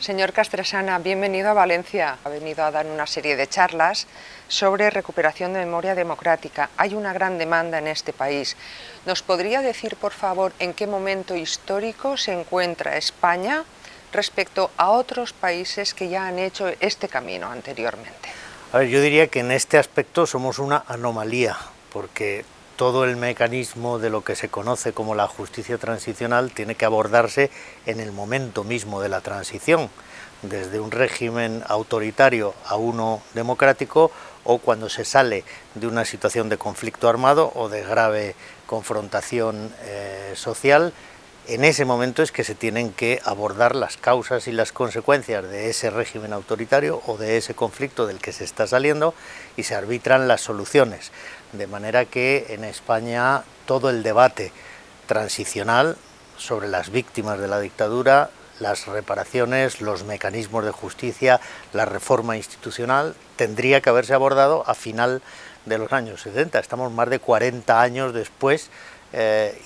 Señor Castresana, bienvenido a Valencia. Ha venido a dar una serie de charlas sobre recuperación de memoria democrática. Hay una gran demanda en este país. ¿Nos podría decir, por favor, en qué momento histórico se encuentra España respecto a otros países que ya han hecho este camino anteriormente? A ver, yo diría que en este aspecto somos una anomalía, porque todo el mecanismo de lo que se conoce como la justicia transicional tiene que abordarse en el momento mismo de la transición, desde un régimen autoritario a uno democrático, o cuando se sale de una situación de conflicto armado o de grave confrontación social. En ese momento es que se tienen que abordar las causas y las consecuencias de ese régimen autoritario o de ese conflicto del que se está saliendo, y se arbitran las soluciones. De manera que en España todo el debate transicional sobre las víctimas de la dictadura, las reparaciones, los mecanismos de justicia, la reforma institucional, tendría que haberse abordado a final de los años 70. Estamos más de 40 años después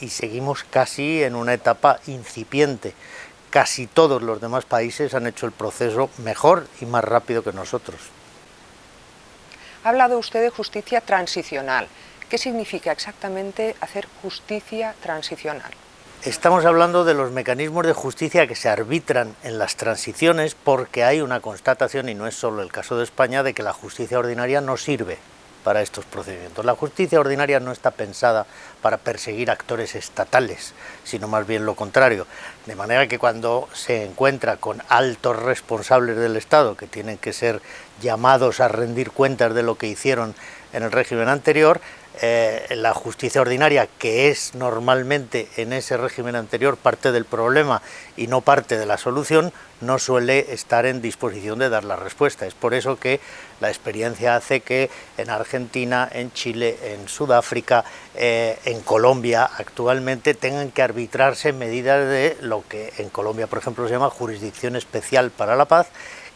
y seguimos casi en una etapa incipiente. Casi todos los demás países han hecho el proceso mejor y más rápido que nosotros. Ha hablado usted de justicia transicional. ¿Qué significa exactamente hacer justicia transicional? Estamos hablando de los mecanismos de justicia que se arbitran en las transiciones, porque hay una constatación, y no es solo el caso de España, de que la justicia ordinaria no sirve para estos procedimientos. La justicia ordinaria no está pensada para perseguir actores estatales, sino más bien lo contrario. De manera que cuando se encuentra con altos responsables del Estado que tienen que ser llamados a rendir cuentas de lo que hicieron en el régimen anterior, la justicia ordinaria, que es normalmente en ese régimen anterior parte del problema y no parte de la solución, no suele estar en disposición de dar la respuesta. Es por eso que la experiencia hace que en Argentina, en Chile, en Sudáfrica, en Colombia actualmente tengan que arbitrarse medidas de lo que en Colombia, por ejemplo, se llama jurisdicción especial para la paz,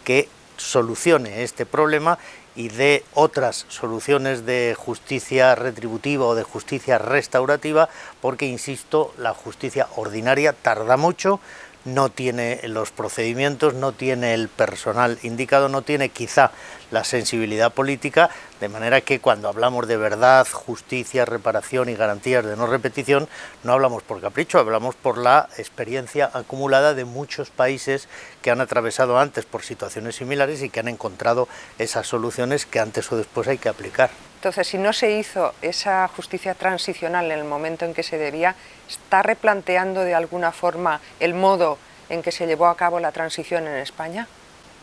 que solucione este problema y de otras soluciones de justicia retributiva o de justicia restaurativa, porque, insisto, la justicia ordinaria tarda mucho, no tiene los procedimientos, no tiene el personal indicado, no tiene quizá la sensibilidad política, de manera que cuando hablamos de verdad, justicia, reparación y garantías de no repetición, no hablamos por capricho, hablamos por la experiencia acumulada de muchos países que han atravesado antes por situaciones similares y que han encontrado esas soluciones que antes o después hay que aplicar. Entonces, si no se hizo esa justicia transicional en el momento en que se debía, ¿está replanteando de alguna forma el modo en que se llevó a cabo la transición en España?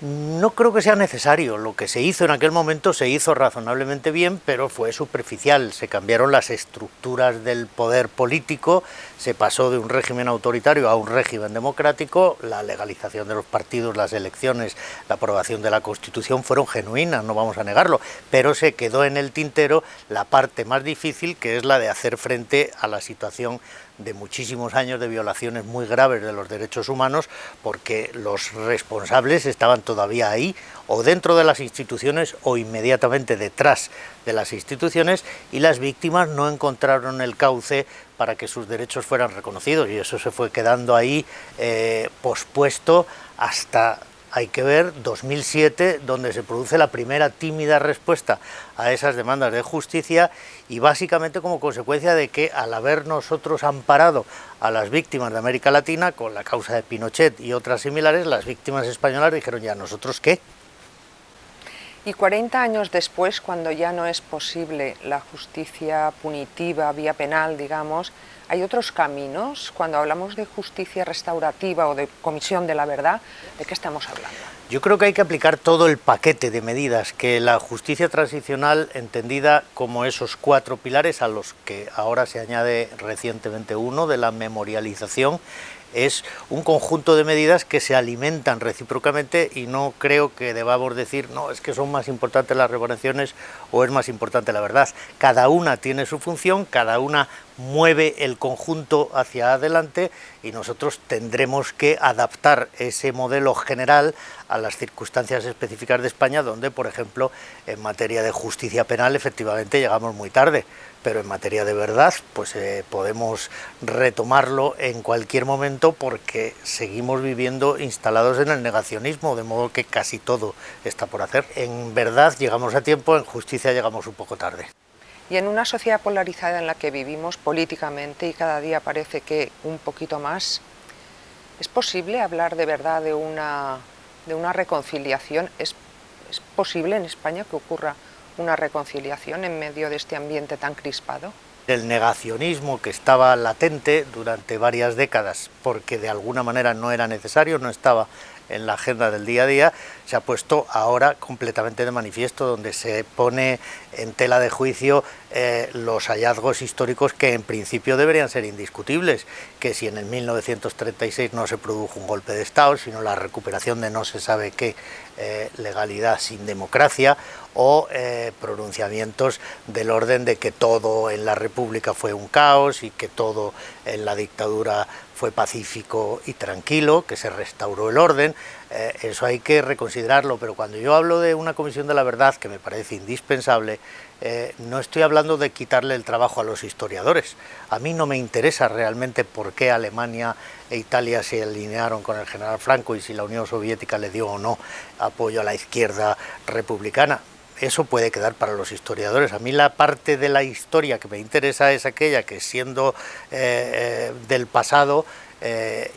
No creo que sea necesario. Lo que se hizo en aquel momento se hizo razonablemente bien, pero fue superficial. Se cambiaron las estructuras del poder político, se pasó de un régimen autoritario a un régimen democrático, la legalización de los partidos, las elecciones, la aprobación de la Constitución fueron genuinas, no vamos a negarlo, pero se quedó en el tintero la parte más difícil, que es la de hacer frente a la situación de muchísimos años de violaciones muy graves de los derechos humanos, porque los responsables estaban todavía ahí, o dentro de las instituciones o inmediatamente detrás de las instituciones, y las víctimas no encontraron el cauce para que sus derechos fueran reconocidos, y eso se fue quedando ahí pospuesto hasta, hay que ver, 2007, donde se produce la primera tímida respuesta a esas demandas de justicia, y básicamente como consecuencia de que, al haber nosotros amparado a las víctimas de América Latina con la causa de Pinochet y otras similares, las víctimas españolas dijeron: ¿ya nosotros qué? Y 40 años después, cuando ya no es posible la justicia punitiva, vía penal, digamos, ¿hay otros caminos? Cuando hablamos de justicia restaurativa o de comisión de la verdad, ¿de qué estamos hablando? Yo creo que hay que aplicar todo el paquete de medidas, que la justicia transicional, entendida como esos 4 pilares, a los que ahora se añade recientemente uno de la memorialización, es un conjunto de medidas que se alimentan recíprocamente, y no creo que debamos decir, no, es que son más importantes las reparaciones o es más importante la verdad. Cada una tiene su función, cada una mueve el conjunto hacia adelante y nosotros tendremos que adaptar ese modelo general a las circunstancias específicas de España, donde, por ejemplo, en materia de justicia penal efectivamente llegamos muy tarde, pero en materia de verdad pues podemos retomarlo en cualquier momento porque seguimos viviendo instalados en el negacionismo, de modo que casi todo está por hacer. En verdad llegamos a tiempo, en justicia llegamos un poco tarde. Y en una sociedad polarizada en la que vivimos políticamente y cada día parece que un poquito más, ¿es posible hablar de verdad de una reconciliación? ¿Es posible en España que ocurra una reconciliación en medio de este ambiente tan crispado? El negacionismo que estaba latente durante varias décadas porque de alguna manera no era necesario, no estaba en la agenda del día a día, se ha puesto ahora completamente de manifiesto, donde se pone en tela de juicio los hallazgos históricos que en principio deberían ser indiscutibles, que si en el 1936 no se produjo un golpe de Estado, sino la recuperación de no se sabe qué legalidad sin democracia, o pronunciamientos del orden de que todo en la República fue un caos y que todo en la dictadura fue pacífico y tranquilo, que se restauró el orden. Eso hay que reconsiderarlo, pero cuando yo hablo de una comisión de la verdad, que me parece indispensable, no estoy hablando de quitarle el trabajo a los historiadores. A mí no me interesa realmente por qué Alemania e Italia se alinearon con el general Franco y si la Unión Soviética le dio o no apoyo a la izquierda republicana. Eso puede quedar para los historiadores. A mí la parte de la historia que me interesa es aquella que, siendo del pasado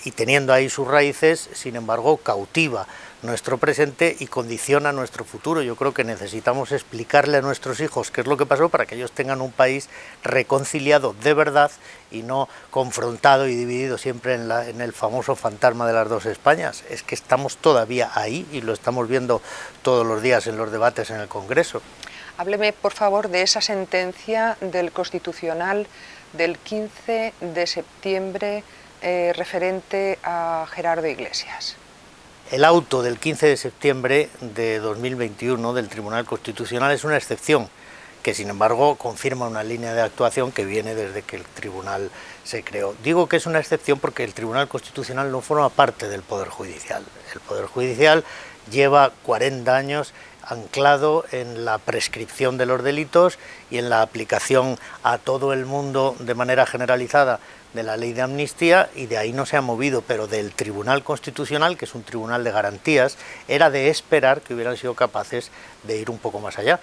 y teniendo ahí sus raíces, sin embargo cautiva nuestro presente y condiciona nuestro futuro. Yo creo que necesitamos explicarle a nuestros hijos qué es lo que pasó para que ellos tengan un país reconciliado de verdad y no confrontado y dividido siempre en el famoso fantasma de las dos Españas. Es que estamos todavía ahí y lo estamos viendo todos los días en los debates en el Congreso. Hábleme, por favor, de esa sentencia del Constitucional del 15 de septiembre referente a Gerardo Iglesias. El auto del 15 de septiembre de 2021 del Tribunal Constitucional es una excepción, que sin embargo confirma una línea de actuación que viene desde que el tribunal se creó. Digo que es una excepción porque el Tribunal Constitucional no forma parte del Poder Judicial. El Poder Judicial lleva 40 años anclado en la prescripción de los delitos y en la aplicación a todo el mundo de manera generalizada de la ley de amnistía, y de ahí no se ha movido, pero del Tribunal Constitucional, que es un tribunal de garantías, era de esperar que hubieran sido capaces de ir un poco más allá.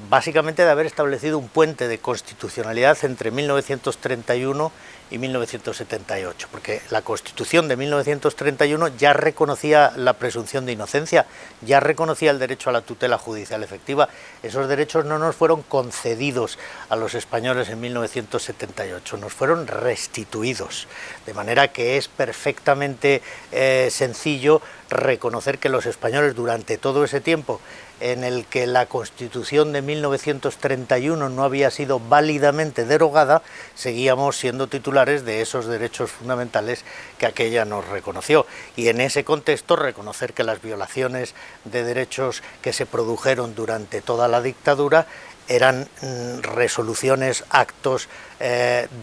Básicamente de haber establecido un puente de constitucionalidad entre 1931 y 1978, porque la Constitución de 1931 ya reconocía la presunción de inocencia, ya reconocía el derecho a la tutela judicial efectiva. Esos derechos no nos fueron concedidos a los españoles en 1978, nos fueron restituidos, de manera que es perfectamente sencillo reconocer que los españoles durante todo ese tiempo en el que la Constitución de 1931 no había sido válidamente derogada, seguíamos siendo titulares de esos derechos fundamentales que aquella nos reconoció. Y en ese contexto reconocer que las violaciones de derechos que se produjeron durante toda la dictadura eran resoluciones, actos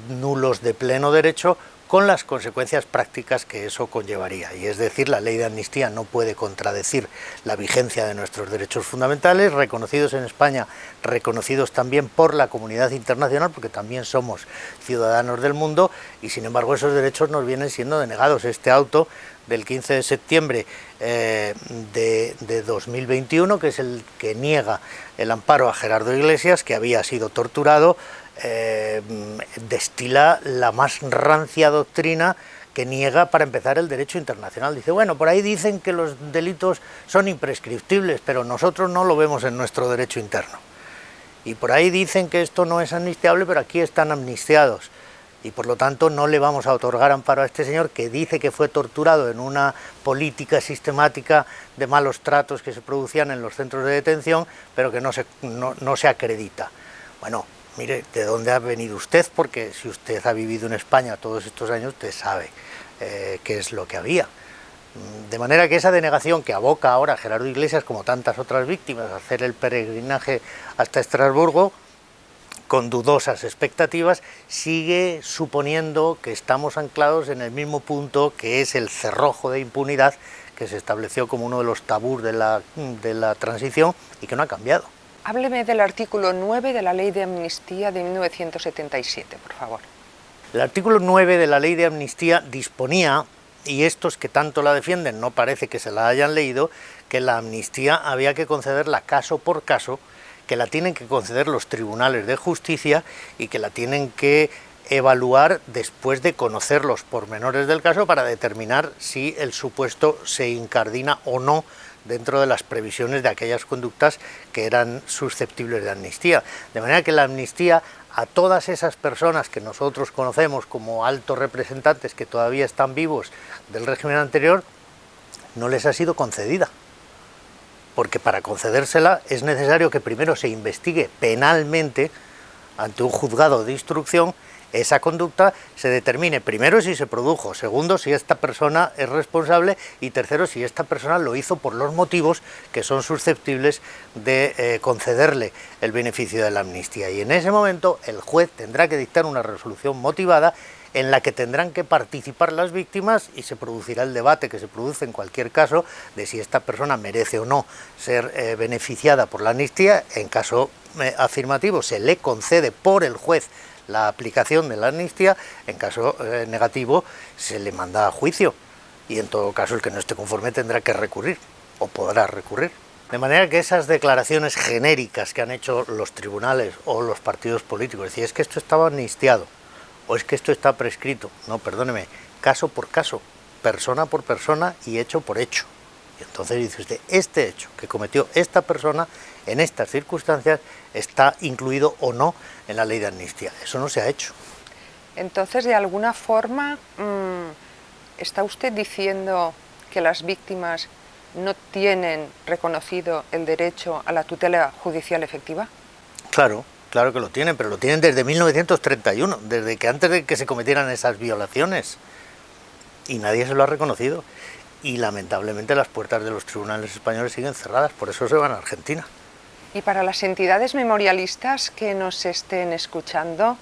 nulos de pleno derecho, con las consecuencias prácticas que eso conllevaría. Y es decir, la ley de amnistía no puede contradecir la vigencia de nuestros derechos fundamentales, reconocidos en España, reconocidos también por la comunidad internacional, porque también somos ciudadanos del mundo, y sin embargo esos derechos nos vienen siendo denegados. Este auto del 15 de septiembre de 2021, que es el que niega el amparo a Gerardo Iglesias, que había sido torturado, destila la más rancia doctrina que niega, para empezar, el derecho internacional. Dice, bueno, por ahí dicen que los delitos son imprescriptibles, pero nosotros no lo vemos en nuestro derecho interno. Y por ahí dicen que esto no es amnistiable, pero aquí están amnistiados. Y por lo tanto no le vamos a otorgar amparo a este señor que dice que fue torturado en una política sistemática de malos tratos que se producían en los centros de detención, pero que no se acredita. Bueno, mire, ¿de dónde ha venido usted? Porque si usted ha vivido en España todos estos años, usted sabe qué es lo que había. De manera que esa denegación que aboca ahora a Gerardo Iglesias, como tantas otras víctimas, a hacer el peregrinaje hasta Estrasburgo, con dudosas expectativas, sigue suponiendo que estamos anclados en el mismo punto que es el cerrojo de impunidad que se estableció como uno de los tabús de la transición y que no ha cambiado. Hábleme del artículo 9 de la Ley de Amnistía de 1977, por favor. El artículo 9 de la Ley de Amnistía disponía, y estos que tanto la defienden no parece que se la hayan leído, que la amnistía había que concederla caso por caso, que la tienen que conceder los tribunales de justicia y que la tienen que evaluar después de conocer los pormenores del caso para determinar si el supuesto se incardina o no dentro de las previsiones de aquellas conductas que eran susceptibles de amnistía. De manera que la amnistía a todas esas personas que nosotros conocemos como altos representantes que todavía están vivos del régimen anterior, no les ha sido concedida. Porque para concedérsela es necesario que primero se investigue penalmente ante un juzgado de instrucción esa conducta, se determine primero si se produjo, segundo si esta persona es responsable y tercero si esta persona lo hizo por los motivos que son susceptibles de concederle el beneficio de la amnistía. Y en ese momento el juez tendrá que dictar una resolución motivada en la que tendrán que participar las víctimas y se producirá el debate que se produce en cualquier caso de si esta persona merece o no ser beneficiada por la amnistía. En caso afirmativo se le concede por el juez la aplicación de la amnistía, en caso negativo se le manda a juicio y en todo caso el que no esté conforme tendrá que recurrir o podrá recurrir. De manera que esas declaraciones genéricas que han hecho los tribunales o los partidos políticos, es decir, es que esto estaba amnistiado o es que esto está prescrito, no, perdóneme, caso por caso, persona por persona y hecho por hecho. Y entonces dice usted, este hecho que cometió esta persona en estas circunstancias está incluido o no en la ley de amnistía. Eso no se ha hecho. Entonces, de alguna forma, ¿está usted diciendo que las víctimas no tienen reconocido el derecho a la tutela judicial efectiva? Claro, claro que lo tienen, pero lo tienen desde 1931, desde que antes de que se cometieran esas violaciones. Y nadie se lo ha reconocido. Y lamentablemente las puertas de los tribunales españoles siguen cerradas, por eso se van a Argentina. Y para las entidades memorialistas que nos estén escuchando,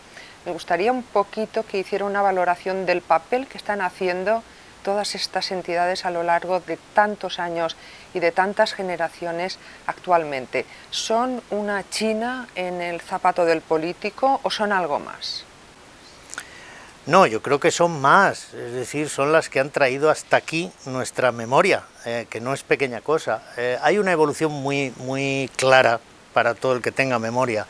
me gustaría un poquito que hiciera una valoración del papel que están haciendo todas estas entidades a lo largo de tantos años y de tantas generaciones actualmente. ¿Son una china en el zapato del político o son algo más? No, yo creo que son más, es decir, son las que han traído hasta aquí nuestra memoria, que no es pequeña cosa. Hay una evolución muy clara para todo el que tenga memoria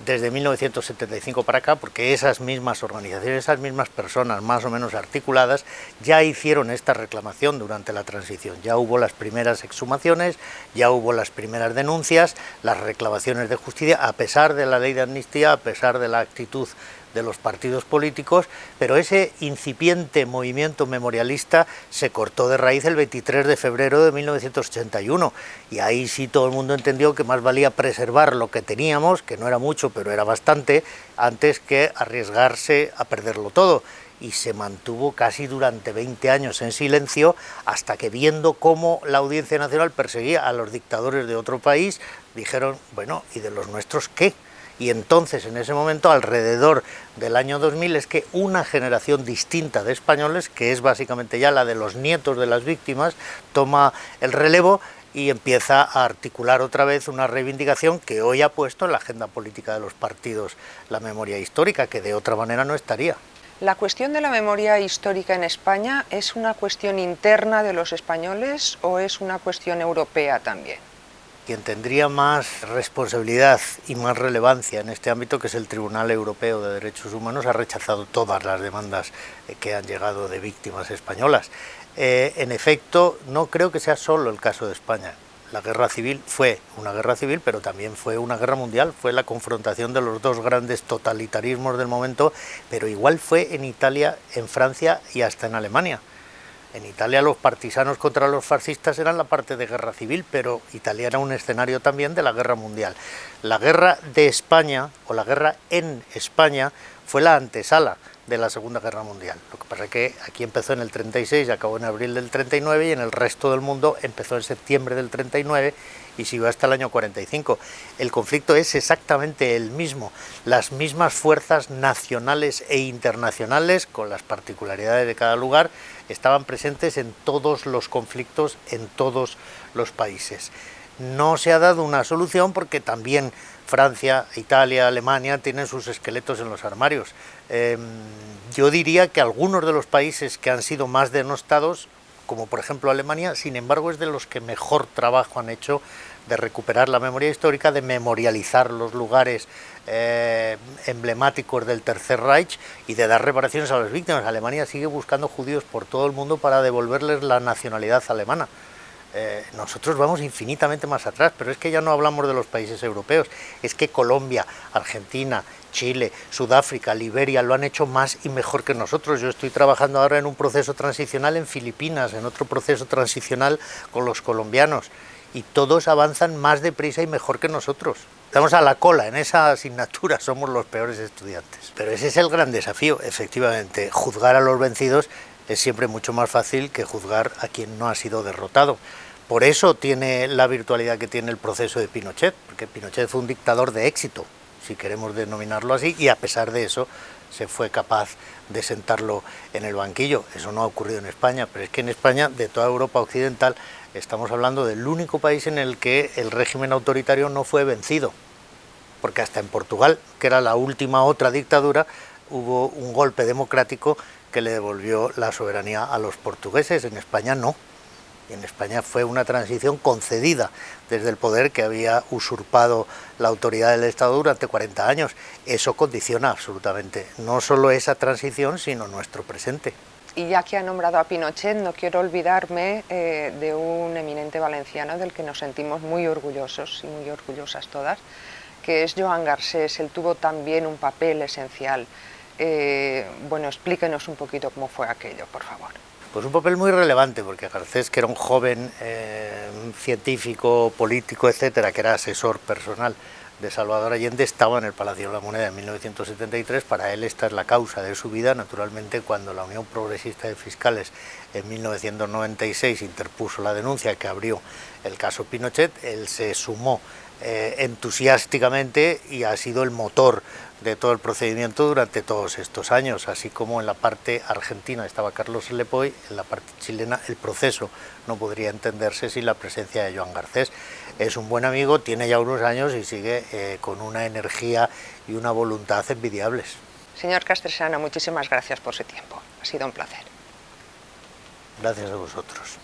desde 1975 para acá, porque esas mismas organizaciones, esas mismas personas más o menos articuladas, ya hicieron esta reclamación durante la transición. Ya hubo las primeras exhumaciones, ya hubo las primeras denuncias, las reclamaciones de justicia, a pesar de la ley de amnistía, a pesar de la actitud de los partidos políticos, pero ese incipiente movimiento memorialista se cortó de raíz el 23 de febrero de 1981 y ahí sí todo el mundo entendió que más valía preservar lo que teníamos, que no era mucho pero era bastante, antes que arriesgarse a perderlo todo. Y se mantuvo casi durante 20 años en silencio hasta que, viendo cómo la Audiencia Nacional perseguía a los dictadores de otro país, dijeron, bueno, ¿y de los nuestros qué? Y entonces, en ese momento, alrededor del año 2000, es que una generación distinta de españoles, que es básicamente ya la de los nietos de las víctimas, toma el relevo y empieza a articular otra vez una reivindicación que hoy ha puesto en la agenda política de los partidos la memoria histórica, que de otra manera no estaría. ¿La cuestión de la memoria histórica en España es una cuestión interna de los españoles o es una cuestión europea también? Quien tendría más responsabilidad y más relevancia en este ámbito, que es el Tribunal Europeo de Derechos Humanos, ha rechazado todas las demandas que han llegado de víctimas españolas. En efecto, no creo que sea solo el caso de España. La guerra civil fue una guerra civil, pero también fue una guerra mundial, fue la confrontación de los dos grandes totalitarismos del momento, pero igual fue en Italia, en Francia y hasta en Alemania. En Italia los partisanos contra los fascistas eran la parte de guerra civil, pero Italia era un escenario también de la guerra mundial. La guerra de España, o la guerra en España, fue la antesala de la Segunda Guerra Mundial. Lo que pasa es que aquí empezó en el 36 y acabó en abril del 39, y en el resto del mundo empezó en septiembre del 39 y siguió hasta el año 45. El conflicto es exactamente el mismo. Las mismas fuerzas nacionales e internacionales, con las particularidades de cada lugar, estaban presentes en todos los conflictos, en todos los países. No se ha dado una solución porque también Francia, Italia, Alemania tienen sus esqueletos en los armarios. Yo diría que algunos de los países que han sido más denostados, como por ejemplo Alemania, sin embargo es de los que mejor trabajo han hecho de recuperar la memoria histórica, de memorializar los lugares emblemáticos del Tercer Reich y de dar reparaciones a las víctimas. Alemania sigue buscando judíos por todo el mundo para devolverles la nacionalidad alemana. Nosotros vamos infinitamente más atrás, pero es que ya no hablamos de los países europeos, es que Colombia, Argentina, Chile, Sudáfrica, Liberia lo han hecho más y mejor que nosotros. Yo estoy trabajando ahora en un proceso transicional en Filipinas, en otro proceso transicional con los colombianos, y todos avanzan más deprisa y mejor que nosotros. Estamos a la cola en esa asignatura, somos los peores estudiantes. Pero ese es el gran desafío, efectivamente, juzgar a los vencidos es siempre mucho más fácil que juzgar a quien no ha sido derrotado. Por eso tiene la virtualidad que tiene el proceso de Pinochet, porque Pinochet fue un dictador de éxito, si queremos denominarlo así, y a pesar de eso se fue capaz de sentarlo en el banquillo. Eso no ha ocurrido en España, pero es que en España, de toda Europa occidental, estamos hablando del único país en el que el régimen autoritario no fue vencido, porque hasta en Portugal, que era la última otra dictadura, hubo un golpe democrático que le devolvió la soberanía a los portugueses. En España no. Y en España fue una transición concedida desde el poder que había usurpado la autoridad del Estado durante 40 años. Eso condiciona absolutamente no solo esa transición, sino nuestro presente. Y ya que ha nombrado a Pinochet, no quiero olvidarme de un eminente valenciano del que nos sentimos muy orgullosos y muy orgullosas todas, que es Joan Garcés. Él tuvo también un papel esencial. Bueno, explíquenos un poquito cómo fue aquello, por favor. Pues un papel muy relevante, porque Garcés, que era un joven científico, político, etcétera, que era asesor personal de Salvador Allende, estaba en el Palacio de la Moneda en 1973. Para él esta es la causa de su vida. Naturalmente, cuando la Unión Progresista de Fiscales en 1996 interpuso la denuncia que abrió el caso Pinochet, él se sumó entusiásticamente y ha sido el motor de todo el procedimiento durante todos estos años. Así como en la parte argentina estaba Carlos Lepoy, en la parte chilena el proceso no podría entenderse sin la presencia de Joan Garcés. Es un buen amigo, tiene ya unos años y sigue con una energía y una voluntad envidiables. Señor Castresana, muchísimas gracias por su tiempo. Ha sido un placer. Gracias a vosotros.